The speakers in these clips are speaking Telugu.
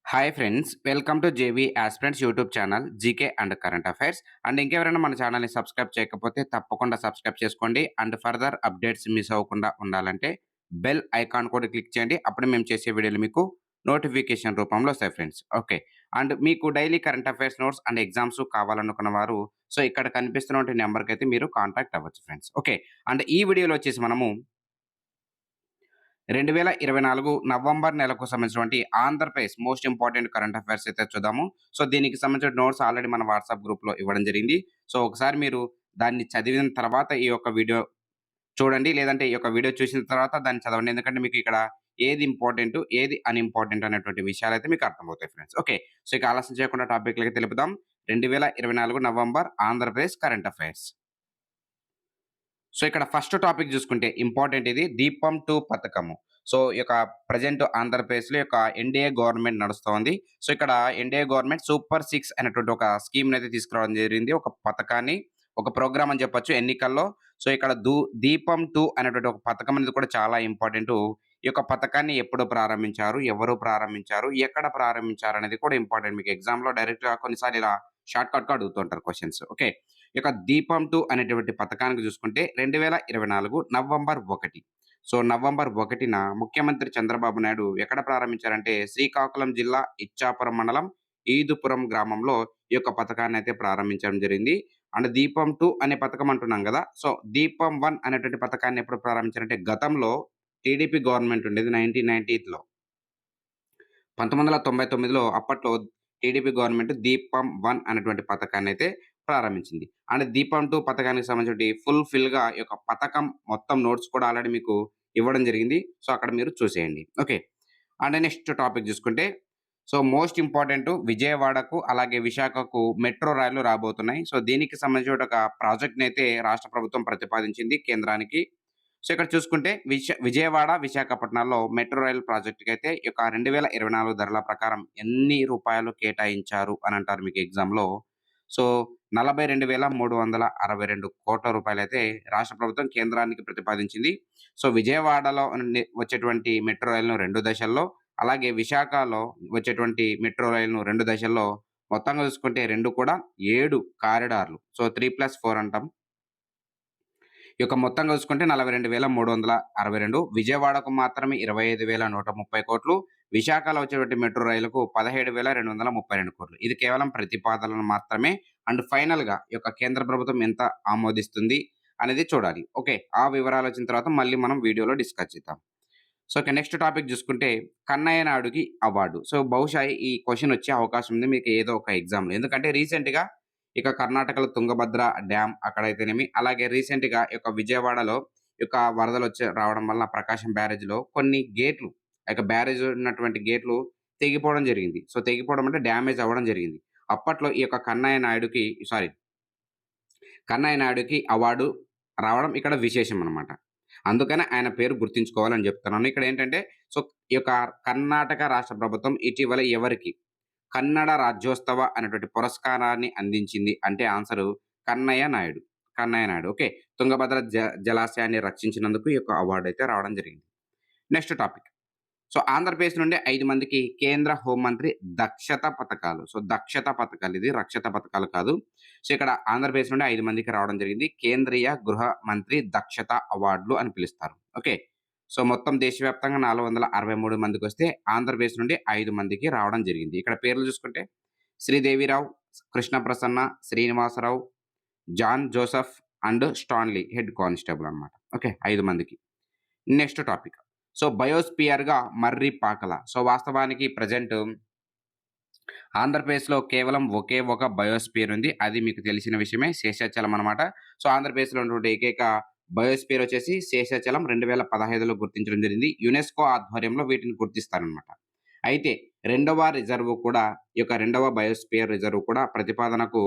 Hi friends, welcome to JV aspirants YouTube channel GK and current affairs. And ఇంకెవరైనా మన ఛానల్ని సబ్స్క్రైబ్ చేయకపోతే తప్పకుండా సబ్స్క్రైబ్ చేసుకోండి. అండ్ ఫర్దర్ అప్డేట్స్ మిస్ అవ్వకుండా ఉండాలంటే బెల్ ఐకాన్ కూడా క్లిక్ చేయండి. అప్పుడు మేము చేసే వీడియోలు మీకు నోటిఫికేషన్ రూపంలో వస్తాయి ఫ్రెండ్స్. ఓకే. అండ్ మీకు daily current affairs notes and exams కావాలనుకున్న వారు ఇక్కడ కనిపిస్తున్న నెంబర్కి అయితే మీరు కాంటాక్ట్ అవ్వచ్చు ఫ్రెండ్స్. ఓకే. అండ్ ఈ వీడియోలో వచ్చేసి మనము 2024 నవంబర్ నెలకు సంబంధించినటువంటి Andhra Pradesh most important current affairs అయితే చూద్దాము. దీనికి సంబంధించిన నోట్స్ ఆల్రెడీ మన వాట్సాప్ గ్రూప్‌లో ఇవ్వడం జరిగింది. ఒకసారి మీరు దాన్ని చదివిన తర్వాత ఈ యొక్క వీడియో చూడండి. లేదంటే ఈ యొక్క వీడియో చూసిన తర్వాత దాన్ని చదవండి. ఎందుకంటే మీకు ఇక్కడ ఏది ఇంపార్టెంటు, ఏది అన్‌ఇంపార్టెంట్ అనేటువంటి విషయాలైతే మీకు అర్థమవుతాయి ఫ్రెండ్స్. ఓకే. ఇక ఆలస్యం చేయకుండా టాపిక్‌లకి తెలుపుదాం. 2024 నవంబర్ ఆంధ్రప్రదేశ్ కరెంట్ అఫైర్స్. ఇక్కడ ఫస్ట్ టాపిక్ చూసుకుంటే ఇంపార్టెంట్ ఇది దీపం 2 పథకము. ఈ యొక్క ప్రెజెంట్ ఆంధ్రప్రదేశ్‌లో యొక్క ఎన్‌డీఏ గవర్నమెంట్ నడుస్తోంది. ఇక్కడ ఎన్‌డీఏ గవర్నమెంట్ సూపర్ 6 అనేటువంటి ఒక స్కీమ్‌నైతే తీసుకురావడం జరిగింది. ఒక పథకాన్ని, ఒక ప్రోగ్రామ్ అని చెప్పొచ్చు ఎన్నికల్లో. ఇక్కడ దీపం 2 అనేటువంటి ఒక పథకం అనేది కూడా చాలా ఇంపార్టెంటు. ఈ యొక్క పథకాన్ని ఎప్పుడు ప్రారంభించారు? ఎవరు ప్రారంభించారు? ఎక్కడ ప్రారంభించారు? అనేది కూడా ఇంపార్టెంట్. మీకు ఎగ్జామ్‌లో డైరెక్ట్‌గా కొన్నిసార్లు ఇలా షార్ట్‌కట్‌గా అడుగుతుంటారు క్వెషన్స్. ఓకే. ఈ యొక్క దీపం 2 అనేటువంటి పథకానికి చూసుకుంటే 2024 నవంబర్ 1. నవంబర్ 1న ముఖ్యమంత్రి చంద్రబాబు నాయుడు ఎక్కడ ప్రారంభించారంటే శ్రీకాకుళం జిల్లా ఇచ్చాపురం మండలం ఈదుపురం గ్రామంలో ఈ యొక్క పథకాన్నయితే ప్రారంభించడం జరిగింది. అండ్ దీపం 2 అనే పథకం అంటున్నాం గదా! దీపం 1 అనేటువంటి పథకాన్ని ఎప్పుడు ప్రారంభించారంటే గతంలో టీడీపీ గవర్నమెంట్ ఉండేది 1990లో. 1999లో అప్పట్లో టీడీపీ గవర్నమెంట్ దీపం 1 అనేటువంటి పథకాన్నయితే ప్రారంభించింది. అండ్ దీపం 2 పథకానికి సంబంధించి ఫుల్‌ఫిల్‌గా ఈ యొక్క పథకం మొత్తం నోట్స్ కూడా ఆల్రెడీ మీకు ఇవ్వడం జరిగింది. అక్కడ మీరు చూసేయండి. ఓకే. అండ్ నెక్స్ట్ టాపిక్ చూసుకుంటే మోస్ట్ ఇంపార్టెంట్ విజయవాడకు అలాగే విశాఖకు మెట్రో రైళ్లు రాబోతున్నాయి. దీనికి సంబంధించిన ఒక ప్రాజెక్ట్‌నైతే రాష్ట్ర ప్రభుత్వం ప్రతిపాదించింది కేంద్రానికి. ఇక్కడ చూసుకుంటే విజయవాడ, విశాఖపట్నాల్లో మెట్రో రైల్ ప్రాజెక్ట్‌కైతే ఈ యొక్క 2024 ధరల ప్రకారం ఎన్ని రూపాయలు కేటాయించారు అని అంటారు మీకు ఎగ్జామ్‌లో. సో, 42,362 కోట్ల రూపాయలైతే రాష్ట్ర ప్రభుత్వం కేంద్రానికి ప్రతిపాదించింది. విజయవాడలో నుండి వచ్చేటువంటి మెట్రో రైలును 2 దశల్లో, అలాగే విశాఖలో వచ్చేటువంటి మెట్రో రైలును 2 దశల్లో మొత్తంగా చూసుకుంటే 2 కూడా 7 కారిడార్లు. 3+4 అంటాం. ఈ యొక్క మొత్తంగా చూసుకుంటే 42,362. విజయవాడకు మాత్రమే 25,130 కోట్లు. విశాఖలో వచ్చేటువంటి మెట్రో రైలుకు 17,232 కోట్లు. ఇది కేవలం ప్రతిపాదనలు మాత్రమే. అండ్ ఫైనల్‌గా ఈ యొక్క కేంద్ర ప్రభుత్వం ఎంత ఆమోదిస్తుంది అనేది చూడాలి. ఓకే. ఆ వివరాలు వచ్చిన తర్వాత మళ్ళీ మనం వీడియోలో డిస్కస్ చేద్దాం. ఇక నెక్స్ట్ టాపిక్ చూసుకుంటే కన్నయ్య నాయుడుకి అవార్డు. బహుశా ఈ క్వెషన్ వచ్చే అవకాశం ఉంది మీకు ఏదో ఒక ఎగ్జామ్‌లో. ఎందుకంటే రీసెంట్‌గా కర్ణాటకలో తుంగభద్ర డ్యామ్ అక్కడైతేనేమి, అలాగే రీసెంట్‌గా విజయవాడలో వరదలు రావడం వలన ప్రకాశం బ్యారేజ్‌లో కొన్ని గేట్లు, బ్యారేజ్ ఉన్నటువంటి గేట్లు తెగిపోవడం జరిగింది. తెగిపోవడం అంటే డ్యామేజ్ అవ్వడం జరిగింది. అప్పట్లో ఈ యొక్క కన్నయ్య నాయుడుకి అవార్డు రావడం ఇక్కడ విశేషం అన్నమాట. అందుకనే ఆయన పేరు గుర్తుంచుకోవాలని చెప్తున్నాను. ఇక్కడ ఏంటంటే ఈ యొక్క కర్ణాటక రాష్ట్ర ప్రభుత్వం ఇటీవల ఎవరికి కన్నడ రాజ్యోత్సవ అనేటువంటి పురస్కారాన్ని అందించింది అంటే ఆన్సరు కన్నయ్య నాయుడు. కన్నయ్య నాయుడు. ఓకే. తుంగభద్ర జలాశయాన్ని రక్షించినందుకు ఈ యొక్క అవార్డ్ అయితే రావడం జరిగింది. Next topic. ఆంధ్రప్రదేశ్ నుండి 5 మందికి కేంద్ర హోంమంత్రి దక్షత పథకాలు. దక్షత పథకాలు ఇది రక్షత పథకాలు కాదు. ఇక్కడ ఆంధ్రప్రదేశ్ నుండి 5 మందికి రావడం జరిగింది. కేంద్రీయ గృహ మంత్రి దక్షత అవార్డులు అని పిలుస్తారు. ఓకే. మొత్తం దేశవ్యాప్తంగా 463 మందికొస్తే ఆంధ్రప్రదేశ్ నుండి 5 మందికి రావడం జరిగింది. ఇక్కడ పేర్లు చూసుకుంటే Sridevi Rao, Krishnaprasanna, Srinivasa Rao, John Joseph and Stanley head constable అన్నమాట. ఓకే. 5 మందికి. Next topic. బయోస్పియర్‌గా మర్రిపాకల. వాస్తవానికి ప్రెజెంట్ ఆంధ్రప్రదేశ్‌లో కేవలం ఒకే ఒక బయోస్పియర్ ఉంది. అది మీకు తెలిసిన విషయమే శేషాచలం అన్నమాట. ఆంధ్రప్రదేశ్‌లో ఉన్నటువంటి ఏకైక బయోస్పియర్ వచ్చేసి శేషాచలం 2015లో గుర్తించడం జరిగింది. యునెస్కో ఆధ్వర్యంలో వీటిని గుర్తిస్తారన్నమాట. అయితే రెండవ రిజర్వ్ కూడా ఈ యొక్క రెండవ బయోస్పియర్ రిజర్వ్ కూడా ప్రతిపాదనకు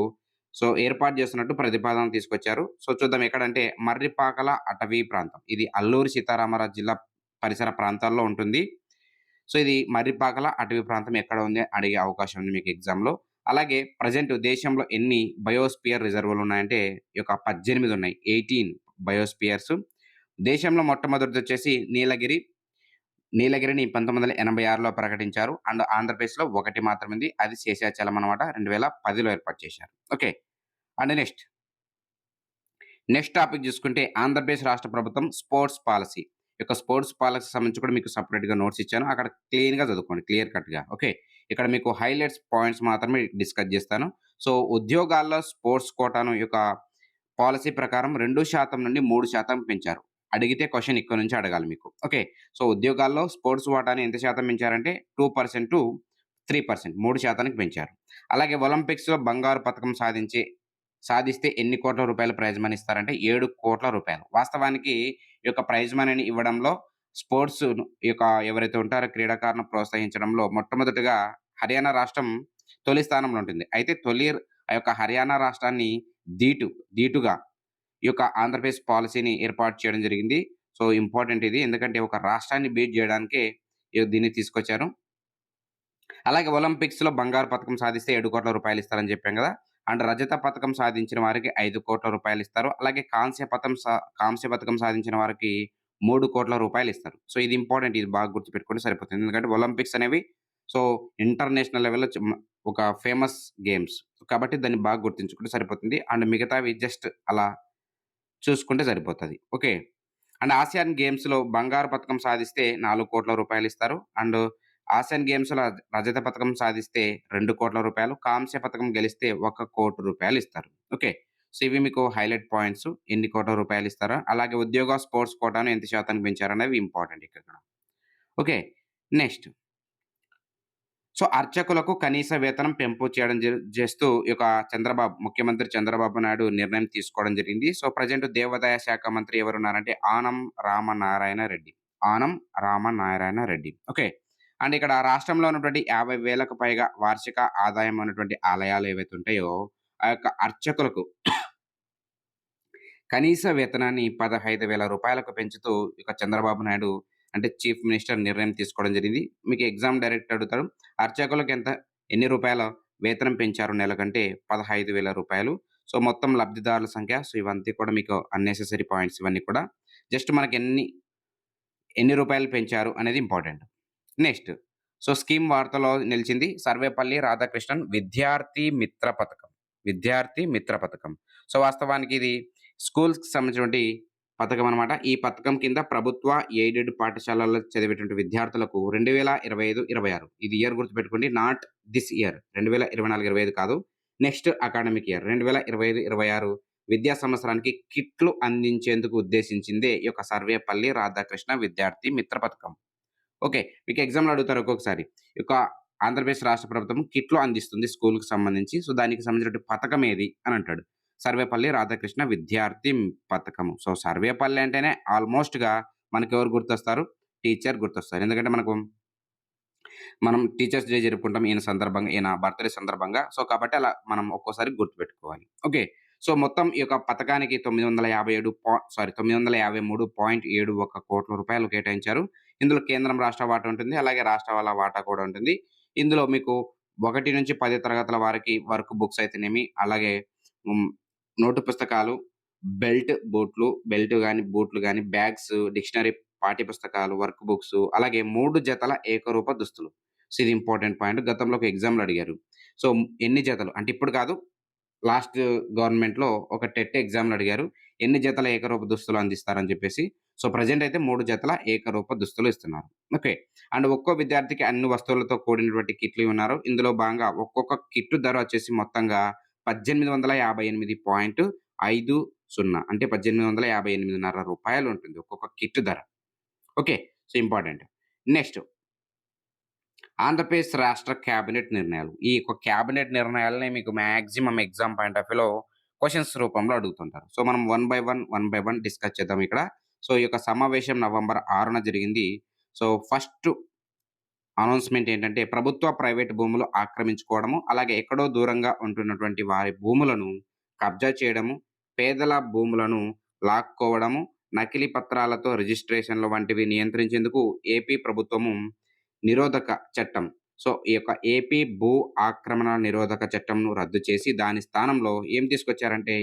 ఏర్పాటు చేస్తున్నట్టు ప్రతిపాదన తీసుకొచ్చారు. చూద్దాం ఎక్కడంటే మర్రిపాకల అటవీ ప్రాంతం. ఇది అల్లూరి సీతారామరాజు జిల్లా పరిసర ప్రాంతాల్లో ఉంటుంది. ఇది మర్రిపాకల అటవీ ప్రాంతం ఎక్కడ ఉంది అడిగే అవకాశం ఉంది మీకు ఎగ్జామ్‌లో. అలాగే ప్రెజెంట్ దేశంలో ఎన్ని బయోస్పియర్ రిజర్వులు ఉన్నాయంటే ఈ యొక్క 18 ఉన్నాయి. 18 బయోస్పియర్స్. దేశంలో మొట్టమొదటిదొచ్చేసి నీలగిరి, నీలగిరిని 1986లో ప్రకటించారు. అండ్ ఆంధ్రప్రదేశ్‌లో ఒకటి మాత్రమే ఉంది. అది శేషాచలం అన్నమాట. 2010లో ఏర్పాటు చేశారు. ఓకే. అండ్ నెక్స్ట్ టాపిక్ చూసుకుంటే ఆంధ్రప్రదేశ్ రాష్ట్ర ప్రభుత్వం స్పోర్ట్స్ పాలిసీ. ఈ యొక్క స్పోర్ట్స్ పాలిసీ సంబంధించి కూడా మీకు సెపరేట్‌గా నోట్స్ ఇచ్చాను. అక్కడ క్లీన్‌గా చదువుకోండి. క్లియర్ కట్‌గా. ఓకే. ఇక్కడ మీకు హైలైట్స్ పాయింట్స్ మాత్రమే డిస్కస్ చేస్తాను. సో, ఉద్యోగాల్లో స్పోర్ట్స్ కోటాను ఈ యొక్క పాలిసీ ప్రకారం 2% నుండి 3% పెంచారు. అడిగితే క్వెషన్ ఇక్కడి నుంచి అడగాలి మీకు. ఓకే. సో, ఉద్యోగాల్లో స్పోర్ట్స్ వాటాని ఎంత శాతం పెంచారంటే 2% 3% 3% పెంచారు. అలాగే ఒలింపిక్స్‌లో బంగారు పతకం సాధిస్తే ఎన్ని కోట్ల రూపాయల ప్రైజ్ మనీ ఇస్తారంటే 7,00,00,000 వాస్తవానికి ఈ యొక్క ప్రైజ్ మనీని ఇవ్వడంలో స్పోర్ట్స్‌ను ఈ యొక్క ఎవరైతే ఉంటారో క్రీడాకారులను ప్రోత్సహించడంలో మొట్టమొదటిగా హర్యానా రాష్ట్రం తొలి స్థానంలో ఉంటుంది. అయితే ఆ యొక్క హర్యానా రాష్ట్రాన్ని దీటుగా ఈ యొక్క ఆంధ్రప్రదేశ్ పాలిసీని ఏర్పాటు చేయడం జరిగింది. సో, ఇంపార్టెంట్ ఇది. ఎందుకంటే ఒక రాష్ట్రాన్ని బీట్ జేయడానికే దీన్ని తీసుకొచ్చారు. అలాగే ఒలింపిక్స్‌లో బంగారు పతకం సాధిస్తే 7,00,00,000 ఇస్తారని చెప్పాం గదా! అండ్ రజత పతకం సాధించిన వారికి 5,00,00,000 ఇస్తారు. అలాగే కాంస్య పతకం సాధించిన వారికి 3,00,00,000 ఇస్తారు. సో, ఇది ఇంపార్టెంట్. ఇది బాగా గుర్తుపెట్టుకుంటే సరిపోతుంది. ఎందుకంటే ఒలింపిక్స్ అనేవి సో, ఇంటర్నేషనల్ లెవెల్‌లో ఒక ఫేమస్ గేమ్స్. కాబట్టి దాన్ని బాగా గుర్తుంచుకుంటే సరిపోతుంది. అండ్ మిగతావి జస్ట్ అలా చూసుకుంటే సరిపోతది. ఓకే. అండ్ ఆసియాన్ గేమ్స్‌లో బంగారు పతకం సాధిస్తే 4,00,00,000 ఇస్తారు. అండ్ ఆసియాన్ గేమ్స్‌లో రజత పతకం సాధిస్తే 2,00,00,000, కాంస్య పతకం గెలిస్తే 1,00,00,000 ఇస్తారు. ఓకే. సో, ఇవి మీకు హైలైట్ పాయింట్స్. ఎన్ని కోట్ల రూపాయలు ఇస్తారో, అలాగే ఉద్యోగ స్పోర్ట్స్ కోటాను ఎంత శాతానికి పెంచారనేవి ఇంపార్టెంట్ ఇక్కడ. ఓకే. నెక్స్ట్. సో, అర్చకులకు కనీస వేతనం పెంపు చేయడం చేస్తూ ఈ యొక్క ముఖ్యమంత్రి చంద్రబాబు నాయుడు నిర్ణయం తీసుకోవడం జరిగింది. సో, ప్రెజెంట్ దేవాదాయ శాఖ మంత్రి ఎవరున్నారంటే ఆనం రామనారాయణ రెడ్డి. ఆనం రామనారాయణ రెడ్డి. ఓకే. అండ్ ఇక్కడ రాష్ట్రంలో ఉన్నటువంటి 50,000కు పైగా వార్షిక ఆదాయం ఉన్నటువంటి ఆలయాలు ఏవైతే ఉంటాయో, ఆ యొక్క అర్చకులకు కనీస వేతనాన్ని రూ. 15,000 పెంచుతూ ఇక చంద్రబాబు నాయుడు అంటే చీఫ్ మినిస్టర్ నిర్ణయం తీసుకోవడం జరిగింది. మీకు ఎగ్జామ్ డైరెక్ట్ అడుగుతాడు. అర్చకులకు ఎన్ని రూపాయల వేతనం పెంచారు నెలకంటే రూ. 15,000. సో, మొత్తం లబ్ధిదారుల సంఖ్య. సో, ఇవంతా కూడా మీకు అన్నెసెసరీ పాయింట్స్ ఇవన్నీ కూడా. జస్ట్ మనకి ఎన్ని రూపాయలు పెంచారు అనేది ఇంపార్టెంట్. నెక్స్ట్. సో, స్కీమ్ వార్తలో నిలిచింది. సర్వేపల్లి రాధాకృష్ణన్ విద్యార్థి మిత్ర పథకం. విద్యార్థి మిత్ర పథకం. సో, వాస్తవానికి ఇది స్కూల్స్‌కి సంబంధించినటువంటి పథకం అన్నమాట. ఈ పథకం కింద ప్రభుత్వ, ఎయిడెడ్ పాఠశాలల్లో చదివేటువంటి విద్యార్థులకు 2025, 26 ఇది ఇయర్ గుర్తుపెట్టుకోండి. నాట్ థిస్ ఇయర్ 2024, 25 కాదు. నెక్స్ట్ అకాడమిక్ ఇయర్ 2025, 26 విద్యా సంవత్సరానికి కిట్లు అందించేందుకు ఉద్దేశించిందే ఈ యొక్క సర్వేపల్లి రాధాకృష్ణ విద్యార్థి మిత్ర పథకం. ఓకే. మీకు ఎగ్జామ్‌లో అడుగుతారు ఒక్కొక్కసారి. ఈ యొక్క ఆంధ్రప్రదేశ్ రాష్ట్ర ప్రభుత్వం కిట్లు అందిస్తుంది స్కూలుకి సంబంధించి. సో, దానికి సంబంధించినటువంటి పథకం ఏది అని అంటాడు. సర్వేపల్లి రాధాకృష్ణ విద్యార్థి పథకము. సో, సర్వేపల్లి అంటేనే ఆల్‌మోస్ట్‌గా మనకెవరు గుర్తొస్తారు? టీచర్ గుర్తొస్తారు. ఎందుకంటే మనం టీచర్స్ డే జరుపుకుంటాం ఈయన బర్త్‌డే సందర్భంగా. సో, కాబట్టి అలా మనం ఒక్కోసారి గుర్తుపెట్టుకోవాలి. ఓకే. సో, మొత్తం ఈ యొక్క పథకానికి 953.71 కోట్ల రూపాయలు కేటాయించారు. ఇందులో కేంద్రం రాష్ట్ర వాటా ఉంటుంది. అలాగే రాష్ట్రాల వాటా కూడా ఉంటుంది. ఇందులో మీకు 1-10 తరగతుల వారికి వర్క్ బుక్స్ అయితేనేమి, అలాగే హ్మ్, నోటు పుస్తకాలు, బెల్ట్ గాని, బూట్లు గాని, బ్యాగ్స్, డిక్షనరీ, పాఠ్య పుస్తకాలు, వర్క్ బుక్స్, అలాగే 3 జతల ఏకరూప దుస్తులు. సో, ఇది ఇంపార్టెంట్ పాయింట్. గతంలో ఒక ఎగ్జామ్‌లో అడిగారు. సో, ఎన్ని జతలు అంటే ఇప్పుడు కాదు. లాస్ట్ గవర్నమెంట్‌లో ఒక టెట్ ఎగ్జామ్‌లో అడిగారు. ఎన్ని జతల ఏకరూప దుస్తులు అందిస్తారని చెప్పేసి. సో, ప్రెజెంట్ అయితే 3 జతల ఏకరూప దుస్తులు ఇస్తున్నారు. ఓకే. అండ్ ఒక్కో విద్యార్థికి అన్ని వస్తువులతో కూడినటువంటి కిట్లు ఉన్నారు. ఇందులో భాగంగా ఒక్కొక్క కిట్టు ధర వచ్చేసి మొత్తంగా 1858.50 అంటే రూ. 1858.5 ఉంటుంది ఒక్కొక్క కిట్ ధర. Okay. So, important. Next Andhra Pradesh రాష్ట్ర క్యాబినెట్ నిర్ణయాలు. ఈ యొక్క క్యాబినెట్ నిర్ణయాలని మీకు మాక్సిమం ఎగ్జామ్ పాయింట్ ఆఫ్ వ్యూలో క్వెషన్స్ రూపంలో అడుగుతుంటారు. సో, మనం వన్ బై వన్ డిస్కస్ చేద్దాం ఇక్కడ. సో, ఈ యొక్క సమావేశం నవంబర్ 6న జరిగింది. సో, ఫస్ట్ అనౌన్స్‌మెంట్ ఏంటంటే ప్రభుత్వ, ప్రైవేట్ భూములు ఆక్రమించుకోవడము, అలాగే ఎక్కడో దూరంగా ఉంటున్నటువంటి వారి భూములను కబ్జా చేయడము, పేదల భూములను లాక్కోవడము, నకిలీ పత్రాలతో రిజిస్ట్రేషన్‌లు వంటివి నియంత్రించేందుకు ఏపీ ప్రభుత్వము నిరోధక చట్టం. సో, ఈ యొక్క ఏపీ భూ ఆక్రమణ నిరోధక చట్టంను రద్దు చేసి దాని స్థానంలో ఏం తీసుకొచ్చారంటే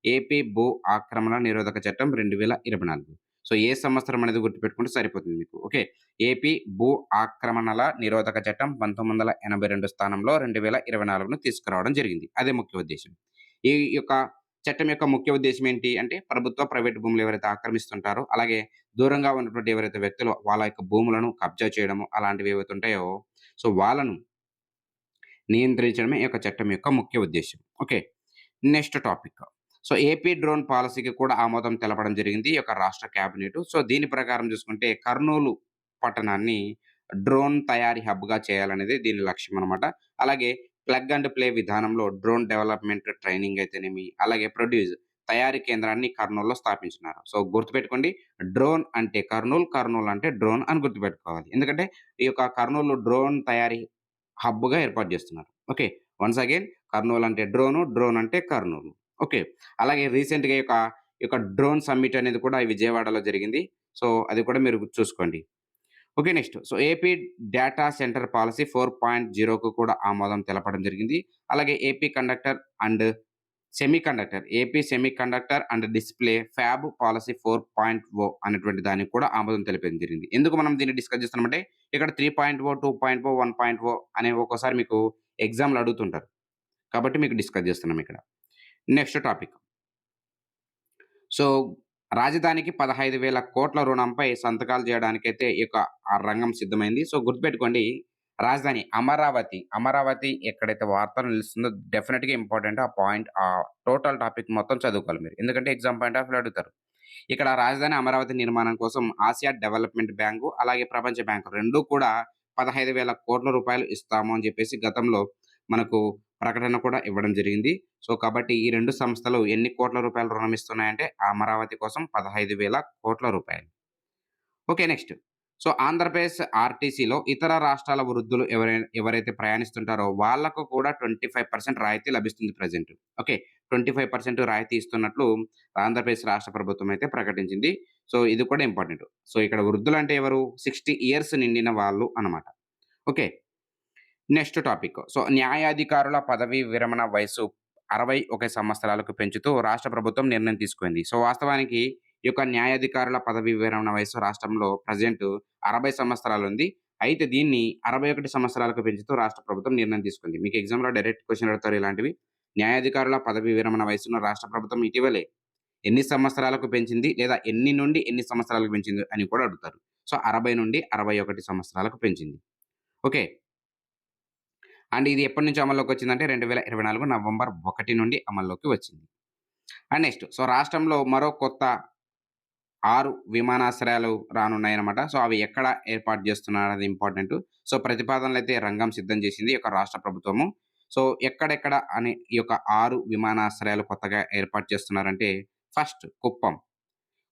ఏపీ భూ ఆక్రమణ నిరోధక చట్టం 2024. సో, ఏ సంవత్సరం అనేది గుర్తుపెట్టుకుంటే సరిపోతుంది మీకు. ఓకే. ఏపీ భూ ఆక్రమణల నిరోధక చట్టం 1982 స్థానంలో 2024ను తీసుకురావడం జరిగింది. అదే ముఖ్య ఉద్దేశ్యం. ఈ యొక్క చట్టం యొక్క ముఖ్య ఉద్దేశ్యం ఏంటి అంటే, ప్రభుత్వ, ప్రైవేట్ భూములు ఎవరైతే ఆక్రమిస్తుంటారో, అలాగే దూరంగా ఉన్నటువంటి ఎవరైతే వ్యక్తులు వాళ్ళ యొక్క భూములను కబ్జా చేయడము అలాంటివి ఏవైతే ఉంటాయో, సో, వాళ్ళను నియంత్రించడమే ఈ యొక్క చట్టం యొక్క ముఖ్య ఉద్దేశ్యం. Okay. Next topic. So, AP drone పాలిసీకి కూడా ఆమోదం తెలపడం జరిగింది ఈ యొక్క రాష్ట్ర క్యాబినెట్. సో, దీని ప్రకారం చూసుకుంటే కర్నూలు పట్టణాన్ని డ్రోన్ తయారీ హబ్‌గా చేయాలనేది దీని లక్ష్యం అన్నమాట. అలాగే ప్లగ్ అండ్ ప్లే విధానంలో డ్రోన్ డెవలప్‌మెంట్ ట్రైనింగ్ అయితేనేమి, అలాగే ప్రొడ్యూస్ తయారీ కేంద్రాన్ని కర్నూల్‌లో స్థాపించినారు. సో, గుర్తుపెట్టుకోండి, డ్రోన్ అంటే కర్నూల్, కర్నూల్ అంటే డ్రోన్ అని గుర్తుపెట్టుకోవాలి. ఎందుకంటే ఈ యొక్క కర్నూలు డ్రోన్ తయారీ హబ్‌గా ఏర్పాటు చేస్తున్నారు. ఓకే. వన్స్ అగైన్ కర్నూల్ అంటే డ్రోను, డ్రోన్ అంటే కర్నూలు. ఓకే. అలాగే రీసెంట్‌గా ఈ యొక్క డ్రోన్ సమ్మిట్ అనేది కూడా విజయవాడలో జరిగింది. సో, అది కూడా మీరు చూసుకోండి. Okay. Next. So, AP data centre policy 4.0కు కూడా ఆమోదం తెలపడం జరిగింది. అలాగే AP semiconductor and display fab policy 4.0 అనేటువంటి దానికి కూడా ఆమోదం తెలిపడం జరిగింది. ఎందుకు మనం దీన్ని డిస్కస్ చేస్తున్నామంటే, ఇక్కడ 3.0, 2.0, 1.0 అని ఒక్కోసారి మీకు ఎగ్జామ్‌లో అడుగుతుంటారు. కాబట్టి మీకు డిస్కస్ చేస్తున్నాం ఇక్కడ. Next topic. సో, రాజధానికి 15,000,00,00,000 రుణంపై సంతకాలు చేయడానికైతే ఈ యొక్క రంగం సిద్ధమైంది. సో, గుర్తుపెట్టుకోండి, రాజధాని అమరావతి. అమరావతి ఎక్కడైతే వార్తలు నిలుస్తుందో డెఫినిట్‌గా ఇంపార్టెంట్. ఆ పాయింట్ టోటల్ టాపిక్ మొత్తం చదువుకోవాలి మీరు. ఎందుకంటే ఎగ్జామ్ పాయింట్ ఆఫ్ వ్యూలో అడుగుతారు. ఇక్కడ రాజధాని అమరావతి నిర్మాణం కోసం ఆసియా డెవలప్‌మెంట్ బ్యాంకు, అలాగే ప్రపంచ బ్యాంకు 2 కూడా రూ. 15,000,00,000 ఇస్తాము అని చెప్పేసి గతంలో మనకు ప్రకటన కూడా ఇవ్వడం జరిగింది. సో, కాబట్టి ఈ 2 సంస్థలు ఎన్ని కోట్ల రూపాయల రుణం ఇస్తున్నాయంటే అమరావతి కోసం రూ. 15,000,00,000. ఓకే. నెక్స్ట్. సో, ఆంధ్రప్రదేశ్ ఆర్‌టీసీలో ఇతర రాష్ట్రాల వృద్ధులు ఎవరైతే ప్రయాణిస్తుంటారో వాళ్ళకు కూడా 25% రాయితీ లభిస్తుంది ప్రెజెంట్. ఓకే. 25% రాయితీ ఇస్తున్నట్లు ఆంధ్రప్రదేశ్ రాష్ట్ర ప్రభుత్వం అయితే ప్రకటించింది. సో, ఇది కూడా ఇంపార్టెంట్. సో, ఇక్కడ వృద్ధులంటే ఎవరు? 60 ఇయర్స్ నిండిన వాళ్ళు అన్నమాట. ఓకే. Next topic. సో, న్యాయాధికారుల పదవీ విరమణ వయస్సు 61 సంవత్సరాలకు పెంచుతూ రాష్ట్ర ప్రభుత్వం నిర్ణయం తీసుకుంది. సో, వాస్తవానికి ఈ యొక్క న్యాయాధికారుల పదవీ విరమణ వయస్సు రాష్ట్రంలో ప్రెజెంట్ 60 సంవత్సరాలుంది. అయితే దీన్ని 61 సంవత్సరాలకు పెంచుతూ రాష్ట్ర ప్రభుత్వం నిర్ణయం తీసుకుంది. మీకు ఎగ్జామ్‌లో డైరెక్ట్ క్వెషన్ అడుగుతారు ఇలాంటివి. న్యాయాధికారుల పదవీ విరమణ వయస్సును రాష్ట్ర ప్రభుత్వం ఇటీవలే ఎన్ని సంవత్సరాలకు పెంచింది? లేదా ఎన్ని నుండి ఎన్ని సంవత్సరాలకు పెంచింది అని కూడా అడుగుతారు. సో, 60 నుండి 61 సంవత్సరాలకు పెంచింది. ఓకే. అండ్ ఇది ఎప్పటి నుంచి అమల్లోకొచ్చిందంటే 2024 నవంబర్ 1 నుండి అమల్లోకి వచ్చింది. And next. సో, రాష్ట్రంలో మరో కొత్త 6 విమానాశ్రయాలు రానున్నాయన్నమాట. సో, అవి ఎక్కడ ఏర్పాటు చేస్తున్నారనేది ఇంపార్టెంటు. సో, ప్రతిపాదనలైతే రంగం సిద్ధం చేసింది ఈ యొక్క రాష్ట్ర ప్రభుత్వము. సో, ఎక్కడెక్కడ అని ఈ యొక్క 6 విమానాశ్రయాలు కొత్తగా ఏర్పాటు చేస్తున్నారంటే, ఫస్ట్ కుప్పం.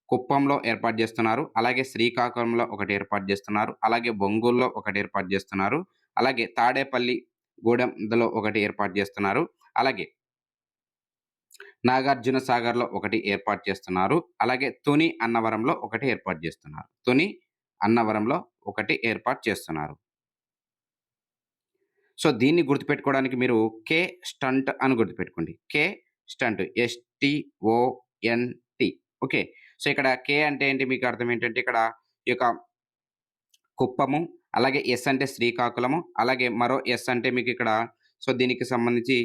కుప్పంలో ఏర్పాటు జేస్తున్నారు. అలాగే శ్రీకాకుళంలో ఒకటి ఏర్పాటు జేస్తున్నారు. అలాగే ఒంగోలులో ఒకటి ఏర్పాటు జేస్తున్నారు. అలాగే తాడేపల్లి గూడెంలో ఒకటి ఏర్పాటు జేస్తున్నారు. అలాగే నాగార్జున సాగర్‌లో ఒకటి ఏర్పాటు చేస్తున్నారు. అలాగే తుని, అన్నవరంలో ఒకటి ఏర్పాటు జేస్తున్నారు. తుని, అన్నవరంలో ఒకటి ఏర్పాటు చేస్తున్నారు. సో, దీన్ని గుర్తుపెట్టుకోవడానికి మీరు కే స్టంట్ అని గుర్తుపెట్టుకోండి. కే స్టంట్. ఎస్‌టిఓఎన్‌టి. ఓకే. సో, ఇక్కడ కే అంటే ఏంటి మీకు అర్థం ఏంటంటే ఇక్కడ ఈ యొక్క కుప్పము, అలాగే ఎస్ అంటే శ్రీకాకుళము, అలాగే మరో ఎస్ అంటే మీకిక్కడ సో, దీనికి సంబంధించి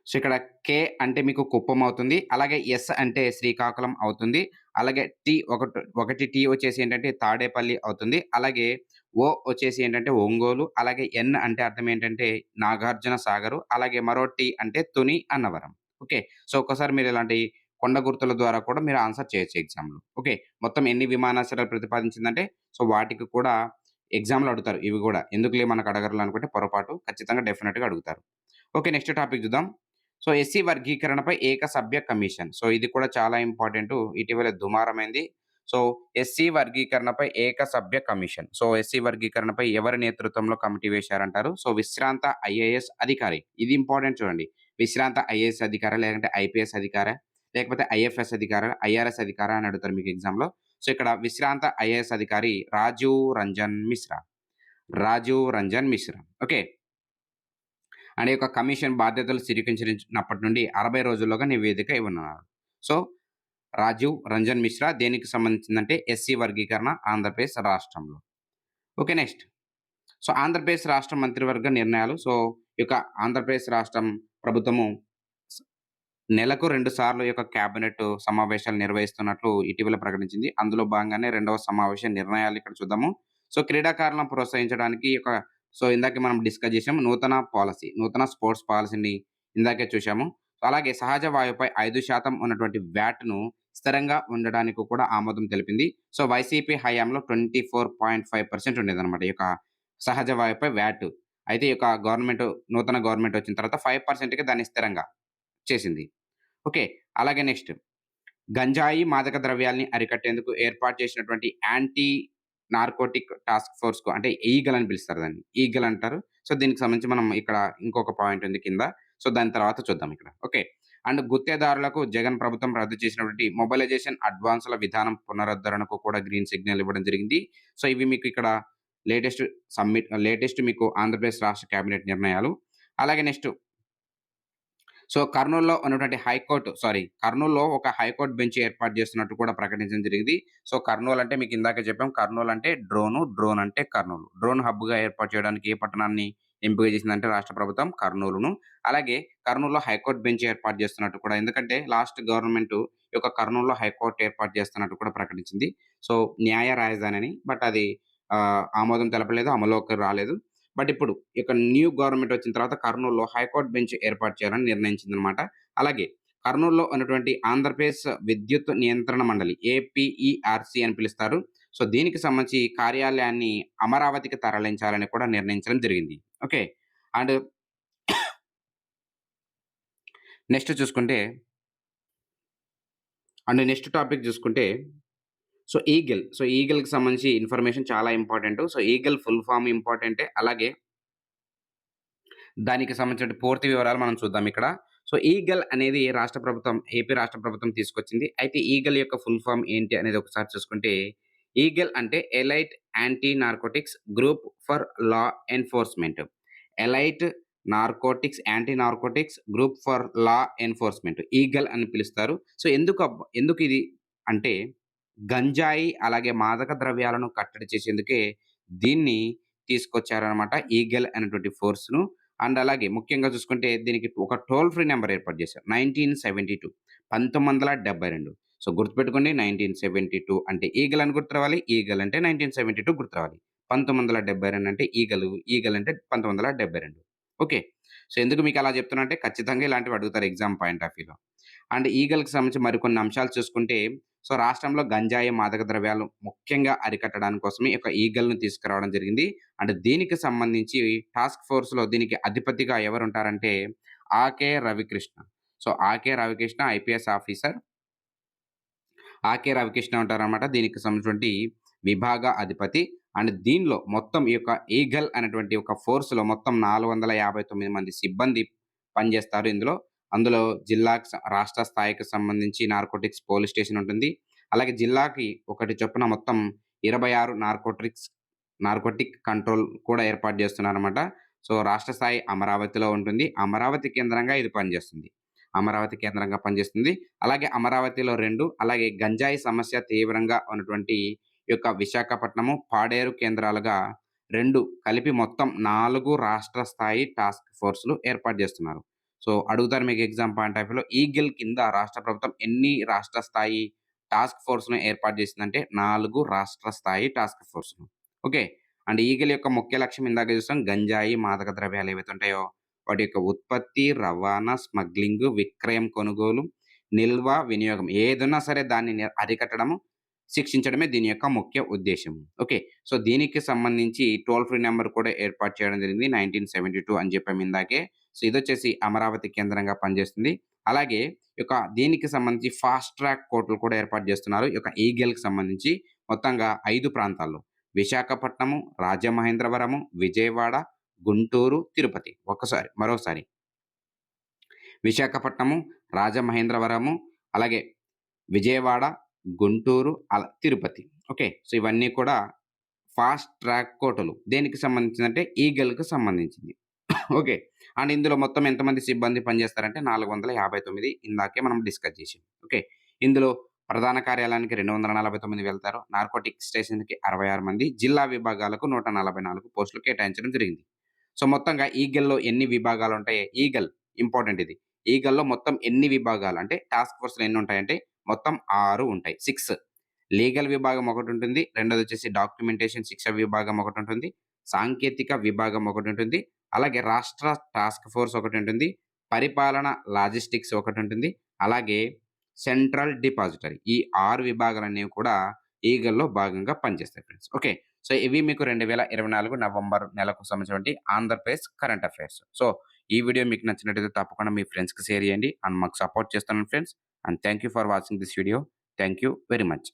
సో, ఇక్కడ కే అంటే మీకు కుప్పం అవుతుంది. అలాగే ఎస్ అంటే శ్రీకాకుళం అవుతుంది. అలాగే ఒకటి టీ వచ్చేసి ఏంటంటే తాడేపల్లి అవుతుంది. అలాగే ఓ వచ్చేసి ఏంటంటే ఒంగోలు. అలాగే ఎన్ అంటే అర్థం ఏంటంటే నాగార్జున సాగరు. అలాగే మరో టీ అంటే తుని, అన్నవరం. ఓకే. సో, ఒక్కసారి మీరు ఇలాంటి కొండ గుర్తుల ద్వారా కూడా మీరు ఆన్సర్ చేయొచ్చు ఎగ్జామ్‌లో. ఓకే. మొత్తం ఎన్ని విమానాశ్రయాలు ప్రతిపాదించిందంటే సో, వాటికి కూడా ఎగ్జామ్‌లో అడుగుతారు ఇవి గూడా. ఎందుకులే మనకు అడగరులే అనుకుంటే పొరపాటు. ఖచ్చితంగా డెఫినిట్‌గా అడుగుతారు. ఓకే. నెక్స్ట్ టాపిక్ చూద్దాం. సో, ఎస్సీ వర్గీకరణపై ఏకసభ్య కమిషన్. సో, ఇది కూడా చాలా ఇంపార్టెంటు. ఇటీవల దుమారమైంది. సో, ఎస్సీ వర్గీకరణపై ఏకసభ్య కమిషన్. సో, ఎస్సీ వర్గీకరణపై ఎవరి నేతృత్వంలో కమిటీ వేశారంటారు? సో, విశ్రాంత ఐఏఎస్ అధికారి. ఇది ఇంపార్టెంట్ చూడండి. విశ్రాంత ఐఏఎస్ అధికారా? లేదంటే ఐపీఎస్ అధికారా? లేకపోతే ఐఎఫ్ఎస్ అధికారా? ఐఆర్ఎస్ అధికారా? అని అడుగుతారు మీకు ఎగ్జామ్‌లో. సో, ఇక్కడ విశ్రాంత ఐఏఎస్ అధికారి రాజీవ్ రంజన్ మిశ్రా. రాజీవ్ రంజన్ మిశ్రా. ఓకే. అండ్ ఈ యొక్క కమిషన్ బాధ్యతలు స్వీకరించినప్పటి నుండి 60 రోజుల్లోగా నివేదిక ఇవ్వనున్నారు. సో, రాజీవ్ రంజన్ మిశ్రా దేనికి సంబంధించిందంటే ఎస్సీ వర్గీకరణ ఆంధ్రప్రదేశ్ రాష్ట్రంలో. ఓకే. నెక్స్ట్. సో, ఆంధ్రప్రదేశ్ రాష్ట్ర మంత్రివర్గ నిర్ణయాలు. సో, ఈ యొక్క ఆంధ్రప్రదేశ్ రాష్ట్రం ప్రభుత్వము స్ నెలకు 2 సార్లు ఈ యొక్క క్యాబినెట్ సమావేశాలు నిర్వహిస్తున్నట్లు ఇటీవల ప్రకటించింది. అందులో భాగంగానే రెండవ సమావేశ నిర్ణయాలు ఇక్కడ చూద్దాము. సో, క్రీడాకారులను ప్రోత్సహించడానికి ఈ యొక్క సో, ఇందాకే మనం డిస్కస్ చేసాం. నూతన స్పోర్ట్స్ పాలసీని ఇందాకే చూసాము. సో, అలాగే సహజ వాయువుపై 5% ఉన్నటువంటి వ్యాట్‌ను స్థిరంగా ఉండడానికి కూడా ఆమోదం తెలిపింది. సో, వైసీపీ హయాంలో 24.5% ఉండేదన్నమాట. ఈ యొక్క సహజ వాయువుపై వ్యాట్. అయితే ఈ యొక్క నూతన గవర్నమెంట్ వచ్చిన తర్వాత 5%కి దాన్ని స్థిరంగా చేసింది. ఓకే. అలాగే నెక్స్ట్ గంజాయి, మాదక ద్రవ్యాల్ని అరికట్టేందుకు ఏర్పాటు చేసినటువంటి యాంటీ నార్కోటిక్ టాస్క్ ఫోర్స్‌కు అంటే ఈగల్ అని పిలుస్తారు దాన్ని. ఈగల్ అంటారు. సో, దీనికి సంబంధించి మనం ఇక్కడ ఇంకొక పాయింట్ ఉంది కింద. సో, దాని తర్వాత చూద్దాం ఇక్కడ. ఓకే. అండ్ గుత్తేదారులకు జగన్ ప్రభుత్వం రద్దు చేసినటువంటి మొబిలైజేషన్ అడ్వాన్స్‌ల విధానం పునరుద్ధరణకు కూడా గ్రీన్ సిగ్నల్ ఇవ్వడం జరిగింది. సో, ఇవి మీకు ఇక్కడ లేటెస్ట్ మీకు ఆంధ్రప్రదేశ్ రాష్ట్ర కేబినెట్ నిర్ణయాలు. అలాగే నెక్స్ట్ సో, కర్నూల్‌లో ఒక హైకోర్ట్ బెంచ్ ఏర్పాటు చేస్తున్నట్టు కూడా ప్రకటించడం జరిగింది. సో, కర్నూల్ అంటే మీకు ఇందాకే చెప్పాం. కర్నూల్ అంటే డ్రోన్ అంటే కర్నూలు. డ్రోన్ హబ్‌గా ఏర్పాటు చేయడానికి ఏ పట్టణాన్ని ఎంపిక చేసిందంటే రాష్ట్ర ప్రభుత్వం కర్నూలును. అలాగే కర్నూల్‌లో హైకోర్ట్ బెంచ్ ఏర్పాటు చేస్తున్నట్టు కూడా ఎందుకంటే లాస్ట్ గవర్నమెంట్ ఈ యొక్క కర్నూల్‌లో హైకోర్ట్ ఏర్పాటు చేస్తున్నట్టు కూడా ప్రకటించింది. సో, న్యాయ రాజధాని అని. బట్ అది ఆమోదం తెలపలేదు. అమలులోకి రాలేదు. బట్ ఇప్పుడు ఈ యొక్క న్యూ గవర్నమెంట్ వచ్చిన తర్వాత కర్నూల్‌లో హైకోర్ట్ బెంచ్ ఏర్పాటు చేయాలని నిర్ణయించిందనమాట. అలాగే కర్నూల్‌లో ఉన్నటువంటి ఆంధ్రప్రదేశ్ విద్యుత్ నియంత్రణ మండలి ఏపీఈఆర్‌సీ అని పిలుస్తారు. సో, దీనికి సంబంధించి కార్యాలయాన్ని అమరావతికి తరలించాలని కూడా నిర్ణయించడం జరిగింది. ఓకే. అండ్ నెక్స్ట్ చూసుకుంటే నెక్స్ట్ టాపిక్ చూసుకుంటే ఈగల్‌కి సంబంధించి ఇన్ఫర్మేషన్ చాలా important. So, eagle full form ఇంపార్టెంటే. అలాగే దానికి సంబంధించిన పూర్తి వివరాలు మనం చూద్దాం ఇక్కడ. సో, ఈగల్ అనేది ఏపీ రాష్ట్ర ప్రభుత్వం తీసుకొచ్చింది. అయితే ఈగల్ యొక్క ఫుల్ ఫార్మ్ ఏంటి అనేది ఒకసారి చూసుకుంటే, ఈగల్ అంటే elite anti narcotics group for law enforcement. Elite anti narcotics group for law enforcement eagle అని పిలుస్తారు. సో, ఎందుకు ఇది అంటే గంజాయి అలాగే మాదక ద్రవ్యాలను కట్టడి చేసేందుకే దీన్ని తీసుకొచ్చారనమాట. ఈగల్ అనేటువంటి ఫోర్స్‌ను. అండ్ అలాగే ముఖ్యంగా చూసుకుంటే దీనికి ఒక టోల్ ఫ్రీ నంబర్ ఏర్పాటు చేశారు. 1972 సో, గుర్తుపెట్టుకోండి 1972 అంటే ఈగల్ అని గుర్తు రావాలి. ఈగల్ అంటే 1972 గుర్తు రావాలి. 1972 అంటే ఈగల్ అంటే 1972. ఓకే. సో, ఎందుకు మీకు అలా చెప్తున్నా అంటే ఖచ్చితంగా ఇలాంటివి అడుగుతారు ఎగ్జామ్ పాయింట్ ఆఫ్ వ్యూలో. అండ్ ఈగల్‌కి సంబంధించి మరికొన్ని అంశాలు చూసుకుంటే, సో, రాష్ట్రంలో గంజాయి, మాదక ద్రవ్యాలు ముఖ్యంగా అరికట్టడానికి కోసమే ఈ యొక్క ఈగల్‌ని తీసుకురావడం జరిగింది. అండ్ దీనికి సంబంధించి టాస్క్ ఫోర్స్‌లో దీనికి అధిపతిగా ఎవరుంటారంటే Ake Ravi Krishna. So, Ake Ravi Krishna IPS officer. Ake Ravi Krishna ఉంటారనమాట. దీనికి సంబంధించినటువంటి విభాగ అధిపతి. అండ్ దీనిలో మొత్తం ఈ యొక్క ఈగల్ అనేటువంటి ఒక ఫోర్స్‌లో మొత్తం 459 మంది సిబ్బంది పనిచేస్తారు ఇందులో. అందులో రాష్ట్ర స్థాయికి సంబంధించి నార్కోటిక్స్ పోలీస్ స్టేషన్ ఉంటుంది. అలాగే జిల్లాకి ఒకటి చొప్పున మొత్తం 26 నార్కోటిక్ కంట్రోల్ కూడా ఏర్పాటు చేస్తున్నారనమాట. సో, రాష్ట్ర స్థాయి అమరావతిలో ఉంటుంది. అమరావతి కేంద్రంగా పనిచేస్తుంది. అలాగే అమరావతిలో 2 అలాగే గంజాయి సమస్య తీవ్రంగా ఉన్నటువంటి ఈ యొక్క విశాఖపట్నము, పాడేరు కేంద్రాలుగా 2 కలిపి మొత్తం 4 రాష్ట్ర స్థాయి టాస్క్ ఫోర్స్‌లు ఏర్పాటు చేస్తున్నారు. సో, అడుగుతారు మీకు ఎగ్జామ్ పాయింట్ ఆఫ్ వ్యూలో ఈగిల్ కింద రాష్ట్ర ప్రభుత్వం ఎన్ని రాష్ట్ర స్థాయి టాస్క్ ఫోర్స్‌ను ఏర్పాటు చేసిందంటే 4 రాష్ట్ర స్థాయి టాస్క్ ఫోర్స్‌లు. ఓకే. అండ్ ఈగిల్ యొక్క ముఖ్య లక్ష్యం ఇందాక చూసాం గంజాయి, మాదక ద్రవ్యాలు ఏవైతే ఉంటాయో వాటి యొక్క ఉత్పత్తి, రవాణా, స్మగ్లింగ్, విక్రయం, కొనుగోలు, నిల్వ, వినియోగం ఏదున్నా సరే దాన్ని అరికట్టడము, శిక్షించడమే దీని యొక్క ముఖ్య ఉద్దేశ్యం. ఓకే. సో, దీనికి సంబంధించి టోల్ ఫ్రీ నంబర్ కూడా ఏర్పాటు చేయడం జరిగింది. 1972 అని చెప్పాము ఇందాకే. సో, ఇదొచ్చేసి అమరావతి కేంద్రంగా పనిచేస్తుంది. అలాగే దీనికి సంబంధించి ఫాస్ట్ ట్రాక్ కోర్టులు కూడా ఏర్పాటు చేస్తున్నారు. ఈ యొక్క ఈగల్‌కి సంబంధించి మొత్తంగా 5 ప్రాంతాల్లో విశాఖపట్నము, రాజమహేంద్రవరము, విజయవాడ, గుంటూరు, తిరుపతి. మరోసారి విశాఖపట్నము, రాజమహేంద్రవరము, అలాగే విజయవాడ, గుంటూరు, తిరుపతి. ఓకే. సో, ఇవన్నీ కూడా ఫాస్ట్ ట్రాక్ కోర్టులు. దేనికి సంబంధించిందంటే ఈగల్‌కి సంబంధించింది. ఓకే. అండ్ ఇందులో మొత్తం ఎంతమంది సిబ్బంది పనిచేస్తారంటే 459 ఇందాకే మనం డిస్కస్ చేసాం. ఓకే. ఇందులో ప్రధాన కార్యాలయానికి 249 వెళ్తారు. నార్కోటిక్ స్టేషన్‌కి 66 మంది, జిల్లా విభాగాలకు 144 పోస్టులు కేటాయించడం జరిగింది. సో, మొత్తంగా ఈగల్‌లో ఎన్ని విభాగాలుంటాయి? ఈగల్ ఇంపార్టెంట్ ఇది. ఈగల్‌లో మొత్తం ఎన్ని విభాగాలు అంటే టాస్క్ ఫోర్స్‌లు ఎన్నుంటాయంటే మొత్తం 6 ఉంటాయి. 6 లీగల్ విభాగం ఒకటుంటుంది. రెండోదొచ్చేసి డాక్యుమెంటేషన్ శిక్ష విభాగం ఒకటుంటుంది. సాంకేతిక విభాగం ఒకటుంటుంది. అలాగే రాష్ట్ర టాస్క్ ఫోర్స్ ఒకటుంటుంది. పరిపాలన లాజిస్టిక్స్ ఒకటుంటుంది. అలాగే సెంట్రల్ డిపాజిటరీ. ఈ 6 విభాగాలనేవి కూడా ఈగల్‌లో భాగంగా పనిచేస్తాయి ఫ్రెండ్స్. ఓకే. సో, ఇవి మీకు 2024 నవంబర్ నెలకు సంబంధించినటువంటి ఆంధ్రప్రదేశ్ కరెంట్ అఫైర్స్. సో, ఈ వీడియో మీకు నచ్చినట్టయితే తప్పకుండా మీ ఫ్రెండ్స్‌కి షేర్ చేయండి. అండ్ మాకు సపోర్ట్ చేస్తున్నాను friends. And thank you for watching this video. Thank you very much.